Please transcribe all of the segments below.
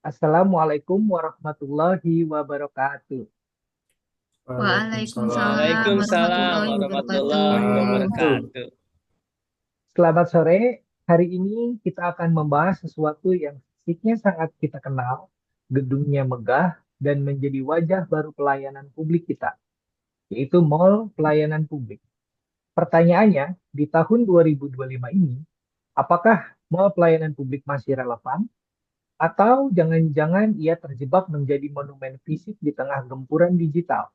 Assalamualaikum warahmatullahi wabarakatuh. Waalaikumsalam Waalaikumsalam warahmatullahi warahmatullahi wabarakatuh. wabarakatuh. Selamat sore. Hari ini kita akan membahas sesuatu yang fisiknya sangat kita kenal, gedungnya megah, dan menjadi wajah baru pelayanan publik kita, yaitu Mall Pelayanan Publik. Pertanyaannya, di tahun 2025 ini, apakah Mall Pelayanan Publik masih relevan? Atau jangan-jangan ia terjebak menjadi monumen fisik di tengah gempuran digital?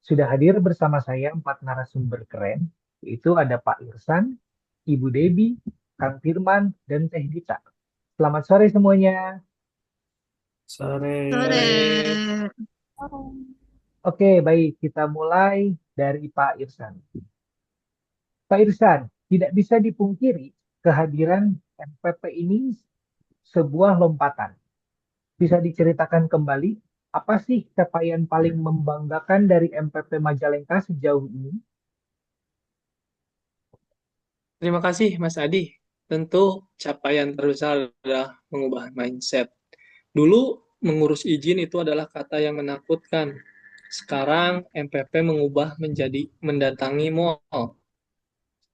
Sudah hadir bersama saya empat narasumber keren, yaitu ada Pak Irsan, Ibu Debi, Kang Firman, dan Teh Dita. Selamat sore semuanya. Sore. Sore. Oke, baik. Kita mulai dari Pak Irsan. Pak Irsan, tidak bisa dipungkiri kehadiran MPP ini sebuah lompatan. Bisa diceritakan kembali, apa sih capaian paling membanggakan dari MPP Majalengka sejauh ini? Terima kasih Mas Adi. Tentu capaian terbesar adalah mengubah mindset. Dulu mengurus izin itu adalah kata yang menakutkan. Sekarang MPP mengubah menjadi mendatangi mall.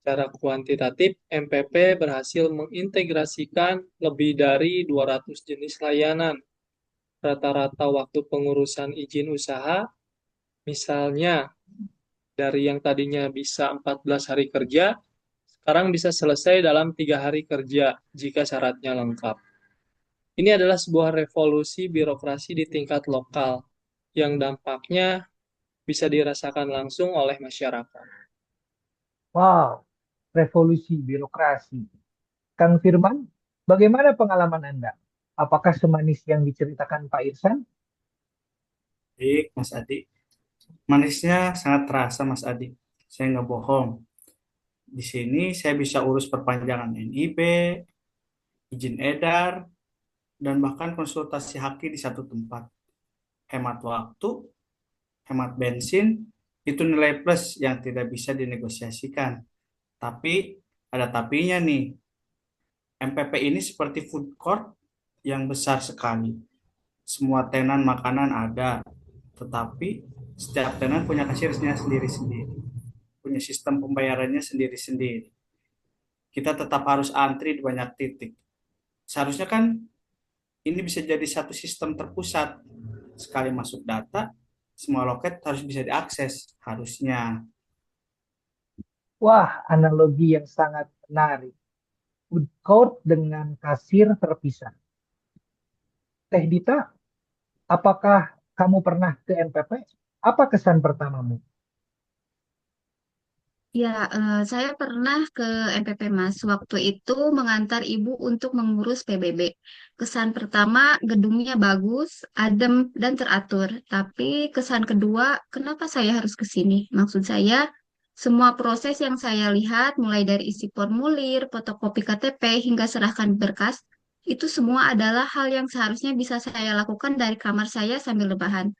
Secara kuantitatif, MPP berhasil mengintegrasikan lebih dari 200 jenis layanan. Rata-rata waktu pengurusan izin usaha, misalnya dari yang tadinya bisa 14 hari kerja, sekarang bisa selesai dalam 3 hari kerja jika syaratnya lengkap. Ini adalah sebuah revolusi birokrasi di tingkat lokal yang dampaknya bisa dirasakan langsung oleh masyarakat. Wow, revolusi birokrasi. Kang Firman, bagaimana pengalaman Anda? Apakah semanis yang diceritakan Pak Irsan? Baik, Mas Adi. Manisnya sangat terasa, Mas Adi. Saya nggak bohong. Di sini saya bisa urus perpanjangan NIP, izin edar, dan bahkan konsultasi haki di satu tempat. Hemat waktu, hemat bensin, itu nilai plus yang tidak bisa dinegosiasikan. Tapi ada tapinya nih. MPP ini seperti food court yang besar sekali. Semua tenan makanan ada, tetapi setiap tenan punya kasirnya sendiri-sendiri, punya sistem pembayarannya sendiri-sendiri. Kita tetap harus antri di banyak titik. Seharusnya kan ini bisa jadi satu sistem terpusat. Sekali masuk data, semua loket harus bisa diakses. Harusnya. Wah, analogi yang sangat menarik. Food court dengan kasir terpisah. Teh Dita, apakah kamu pernah ke MPP? Apa kesan pertamamu? Ya, saya pernah ke MPP Mas. Waktu itu mengantar ibu untuk mengurus PBB. Kesan pertama, gedungnya bagus, adem, dan teratur. Tapi kesan kedua, kenapa saya harus ke sini? Maksud saya, semua proses yang saya lihat, mulai dari isi formulir, fotokopi KTP, hingga serahkan berkas, itu semua adalah hal yang seharusnya bisa saya lakukan dari kamar saya sambil rebahan.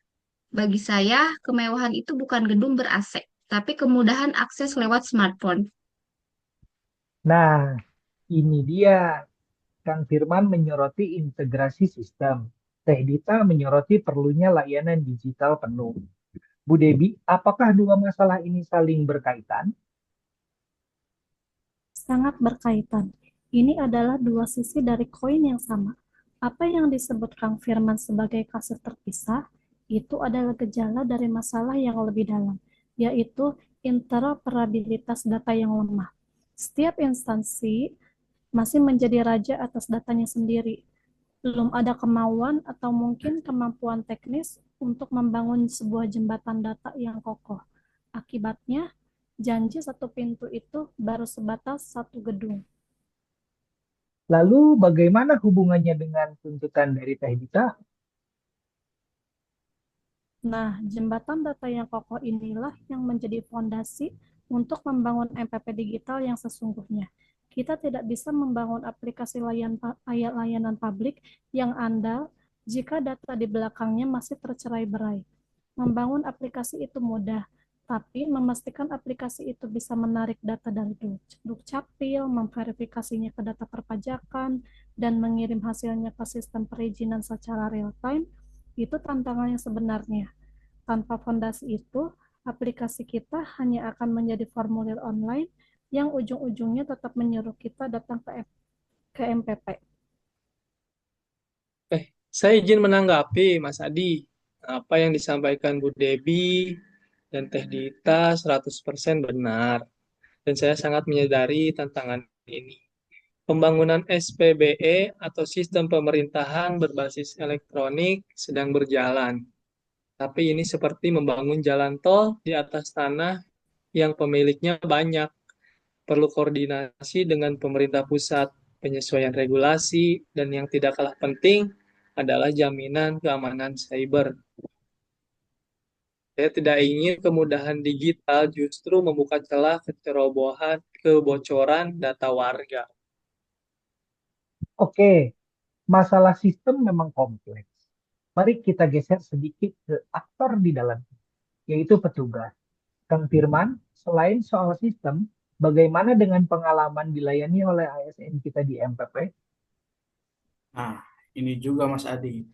Bagi saya, kemewahan itu bukan gedung ber-AC, tapi kemudahan akses lewat smartphone. Nah, ini dia. Kang Firman menyoroti integrasi sistem. Teh Dita menyoroti perlunya layanan digital penuh. Bu Debi, apakah dua masalah ini saling berkaitan? Sangat berkaitan. Ini adalah dua sisi dari koin yang sama. Apa yang disebut Kang Firman sebagai kasir terpisah, itu adalah gejala dari masalah yang lebih dalam, yaitu interoperabilitas data yang lemah. Setiap instansi masih menjadi raja atas datanya sendiri. Belum ada kemauan atau mungkin kemampuan teknis untuk membangun sebuah jembatan data yang kokoh. Akibatnya, janji satu pintu itu baru sebatas satu gedung. Lalu bagaimana hubungannya dengan tuntutan dari Teh Dita? Nah, jembatan data yang kokoh inilah yang menjadi fondasi untuk membangun MPP digital yang sesungguhnya. Kita tidak bisa membangun aplikasi layanan publik yang andal jika data di belakangnya masih tercerai-berai. Membangun aplikasi itu mudah, tapi memastikan aplikasi itu bisa menarik data dari Dukcapil, memverifikasinya ke data perpajakan, dan mengirim hasilnya ke sistem perizinan secara real-time, itu tantangan yang sebenarnya. Tanpa fondasi itu, aplikasi kita hanya akan menjadi formulir online yang ujung-ujungnya tetap menyuruh kita datang ke MPP. Saya izin menanggapi, Mas Adi. Apa yang disampaikan Bu Debi dan Teh Dita 100% benar. Dan saya sangat menyadari tantangan ini. Pembangunan SPBE atau sistem pemerintahan berbasis elektronik sedang berjalan. Tapi ini seperti membangun jalan tol di atas tanah yang pemiliknya banyak. Perlu koordinasi dengan pemerintah pusat, penyesuaian regulasi, dan yang tidak kalah penting adalah jaminan keamanan cyber. Saya tidak ingin kemudahan digital justru membuka celah kecerobohan, kebocoran data warga. Oke, masalah sistem memang kompleks. Mari kita geser sedikit ke aktor di dalamnya, yaitu petugas. Kang Firman, selain soal sistem, bagaimana dengan pengalaman dilayani oleh ASN kita di MPP? Nah, ini juga Mas Adi.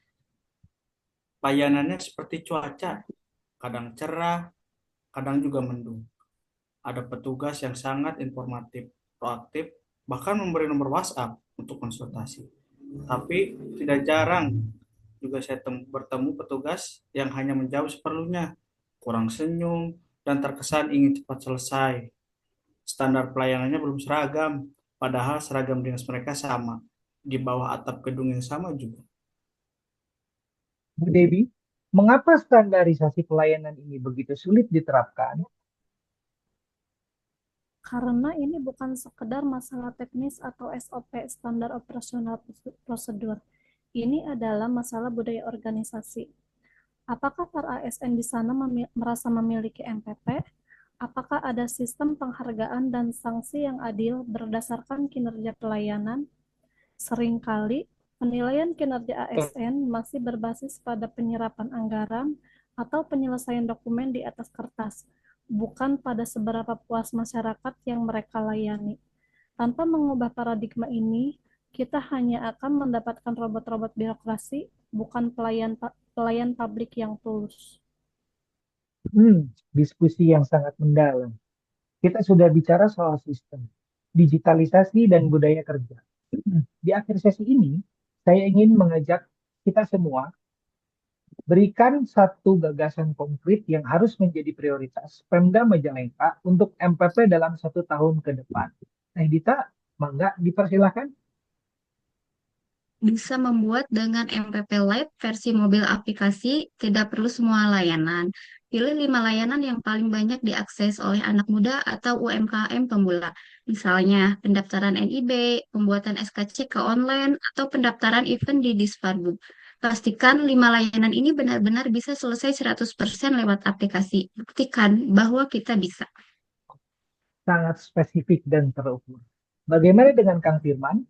Layanannya seperti cuaca, kadang cerah, kadang juga mendung. Ada petugas yang sangat informatif, proaktif, bahkan memberi nomor WhatsApp untuk konsultasi. Tapi tidak jarang juga saya bertemu petugas yang hanya menjawab seperlunya, kurang senyum, dan terkesan ingin cepat selesai. Standar pelayanannya belum seragam, padahal seragam dinas mereka sama, di bawah atap gedung yang sama juga. Bu Debi, mengapa standarisasi pelayanan ini begitu sulit diterapkan? Karena ini bukan sekedar masalah teknis atau SOP, standar operasional prosedur. Ini adalah masalah budaya organisasi. Apakah para ASN di sana merasa memiliki MPP? Apakah ada sistem penghargaan dan sanksi yang adil berdasarkan kinerja pelayanan? Seringkali, penilaian kinerja ASN masih berbasis pada penyerapan anggaran atau penyelesaian dokumen di atas kertas, bukan pada seberapa puas masyarakat yang mereka layani. Tanpa mengubah paradigma ini, kita hanya akan mendapatkan robot-robot birokrasi, bukan pelayan publik yang tulus. Diskusi yang sangat mendalam. Kita sudah bicara soal sistem, digitalisasi, dan budaya kerja. Di akhir sesi ini, saya ingin mengajak kita semua berikan satu gagasan konkret yang harus menjadi prioritas Pemda Majalengka untuk MPP dalam 1 tahun ke depan. Nah, Dita, mangga dipersilakan. Bisa membuat dengan MPP Lite versi mobil aplikasi, tidak perlu semua layanan. Pilih 5 layanan yang paling banyak diakses oleh anak muda atau UMKM pemula. Misalnya, pendaftaran NIB, pembuatan SKC ke online, atau pendaftaran event di Disparbu. Pastikan 5 layanan ini benar-benar bisa selesai 100% lewat aplikasi. Buktikan bahwa kita bisa. Sangat spesifik dan terukur. Bagaimana dengan Kang Firman?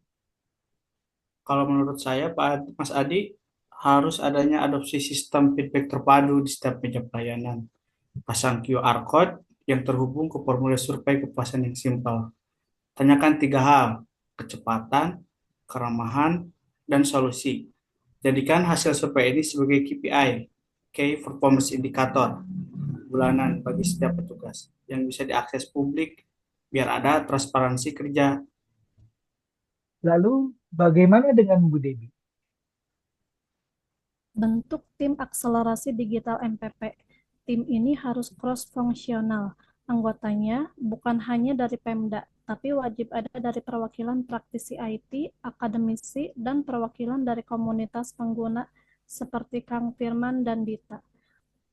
Kalau menurut saya, Mas Adi, harus adanya adopsi sistem feedback terpadu di setiap meja pelayanan. Pasang QR code yang terhubung ke formulir survei kepuasan yang simpel. Tanyakan 3 hal, kecepatan, keramahan, dan solusi. Jadikan hasil survei ini sebagai KPI, Key Performance Indicator, bulanan bagi setiap petugas yang bisa diakses publik biar ada transparansi kerja. Lalu, bagaimana dengan Bu Debi? Bentuk tim akselerasi digital MPP. Tim ini harus cross-fungsional. Anggotanya bukan hanya dari Pemda, tapi wajib ada dari perwakilan praktisi IT, akademisi, dan perwakilan dari komunitas pengguna seperti Kang Firman dan Dita.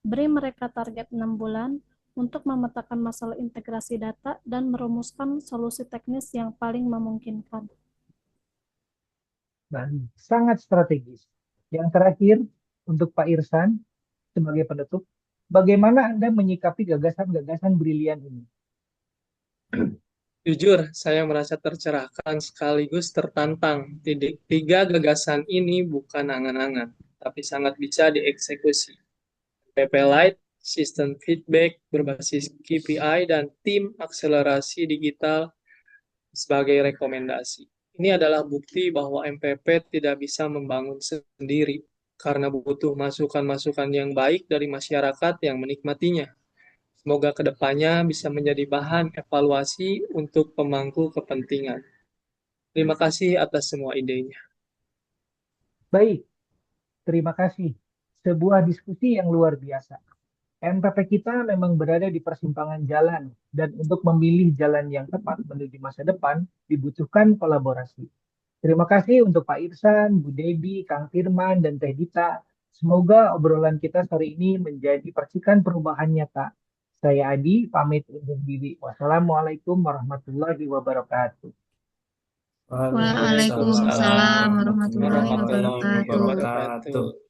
Beri mereka target 6 bulan untuk memetakan masalah integrasi data dan merumuskan solusi teknis yang paling memungkinkan. Sangat strategis. Yang terakhir, untuk Pak Irsan, sebagai penutup, bagaimana Anda menyikapi gagasan-gagasan brilian ini? Jujur, saya merasa tercerahkan sekaligus tertantang. Tiga gagasan ini bukan angan-angan, tapi sangat bisa dieksekusi. PP Lite, sistem feedback berbasis KPI, dan tim akselerasi digital sebagai rekomendasi. Ini adalah bukti bahwa MPP tidak bisa membangun sendiri karena butuh masukan-masukan yang baik dari masyarakat yang menikmatinya. Semoga kedepannya bisa menjadi bahan evaluasi untuk pemangku kepentingan. Terima kasih atas semua idenya. Baik, terima kasih. Sebuah diskusi yang luar biasa. MPP kita memang berada di persimpangan jalan, dan untuk memilih jalan yang tepat menuju masa depan dibutuhkan kolaborasi. Terima kasih untuk Pak Irsan, Bu Debi, Kang Firman, dan Teh Dita. Semoga obrolan kita sore ini menjadi percikan perubahan nyata. Saya Adi, pamit undur diri. Wassalamualaikum warahmatullahi wabarakatuh. Waalaikumsalam Waalaikumsalam Waalaikumsalam warahmatullahi warahmatullahi warahmatullahi wabarakatuh. wabarakatuh. wabarakatuh.